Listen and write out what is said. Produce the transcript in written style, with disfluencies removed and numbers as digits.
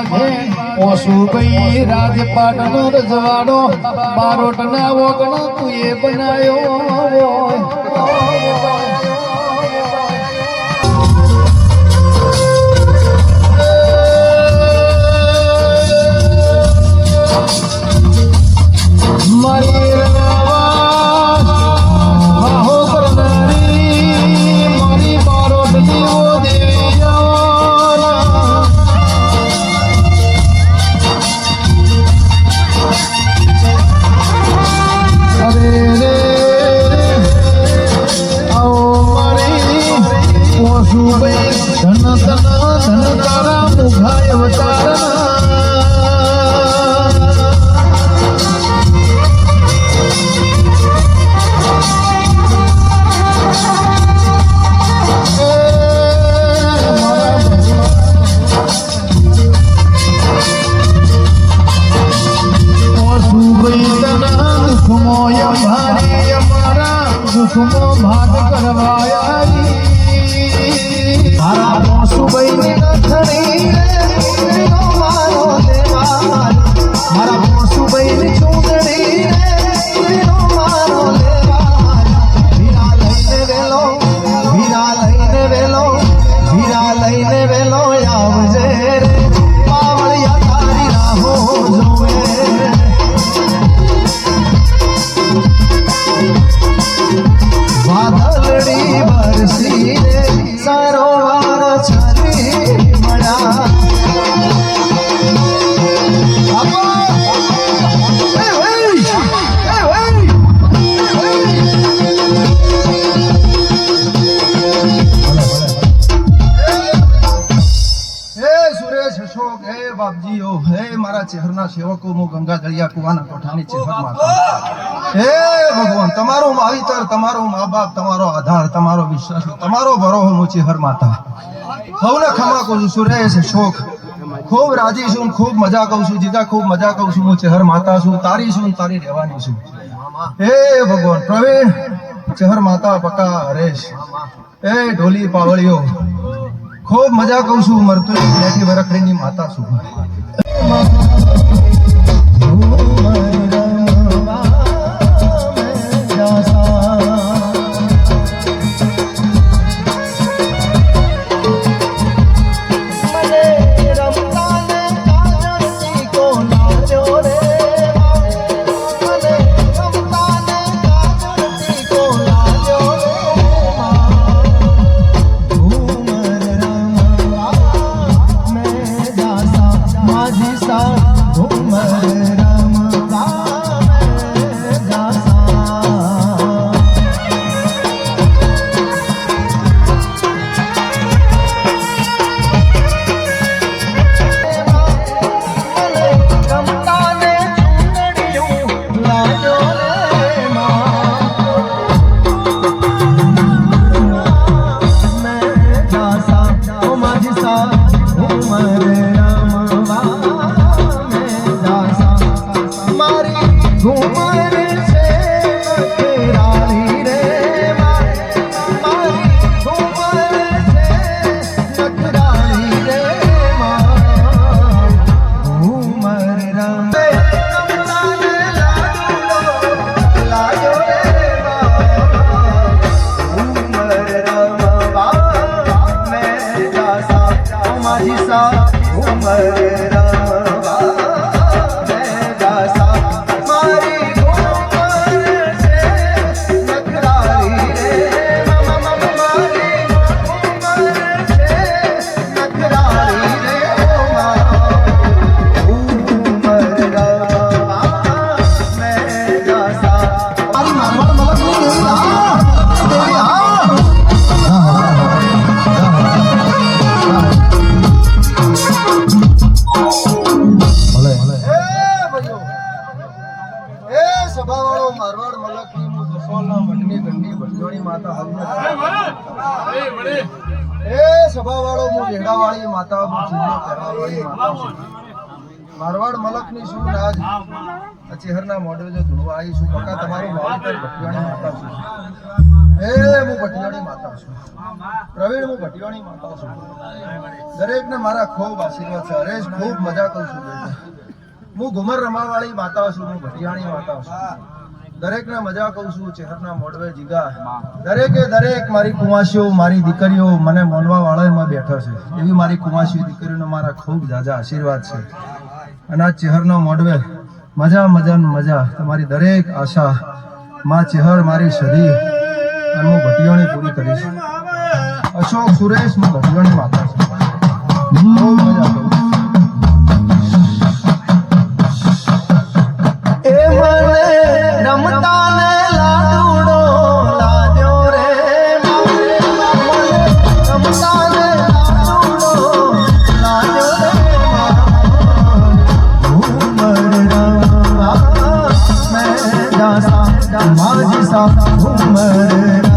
ઓસુભાઈ રાજપાટનો રજવાડો બારોટના વગણ તું એ બનાયો ભાગ કરવાયા મારા પોસુભાઈ ની નથણી મારો દેવા મારા પોસુભાઈ ની ચૂંદડી મારો દેવા વીરા લઈને વેલો વીરા લઈને વેલો વીરા લઈને વેલો આવજે રે પાવળિયા તારી રાહો જોવે વાદળડી વરસી રે સરોવર છરી મળ્યા બાપજીઓ હે મારા ચહેરના સેવકો હું ગંગા દરિયા કુવાના કોઠાની ચહેરમાં હે ભગવાન તમારો માવિતર તમારો મા બાપ તમારો આધાર તમારો વિશ્વાસ તમારો ભરોહો હું ચહેર માતા હવને ખમા કહું છું સુરેશ શોક ખૂબ રાજી છું ખૂબ મજા કહું છું જીગા ખૂબ મજા કહું છું હું ચહેર માતા છું તારી છું તારી રહેવાની છું હે ભગવાન પ્રવીણ ચહેર માતા પકા હરેશ એ ઢોલી પાવળીઓ ખૂબ મજા કહું છું મરતું બેઠી વરખડીની માતા છું સભાવાળો હું વેડાવાળી માતા મારવાડ મલકની શું રાજ ચહેરના મોઢે જો ધૂળવા આવી છું પકા તમારું વાવેતર ભટવાણી માતા છું હું ભટિયાણી માતા છું. પ્રવીણ, હું ભટિયાણી માતા છું. દરેકને મારા ખૂબ આશીર્વાદ છે. હરેશ, ખૂબ મજા કરું છું બેટા. હું ઘુમર રમાવાળી માતા છું. હું ભટિયાણી માતા છું. દરેકને મજા કહું છું. ચેહરના મોડવે જીગા દરેકે દરેક મારી કુમાસીઓ, મારી દીકરીઓ મને મોનવા વાળામાં બેઠા છે. એવી મારી કુમાસીઓ દીકરીઓને મારા ખૂબ જાજા આશીર્વાદ છે. અને આ ચેહરનો મોડવે મજા મજા મજા. તમારી દરેક આશા માં ચેહર મારી સધી અને હું ભટિયાણી પૂરી કરીશ. અશોક સુરેશ, હું ભટિયાણી માતા છું. બહુ મજા કરું. माझी सा घुमर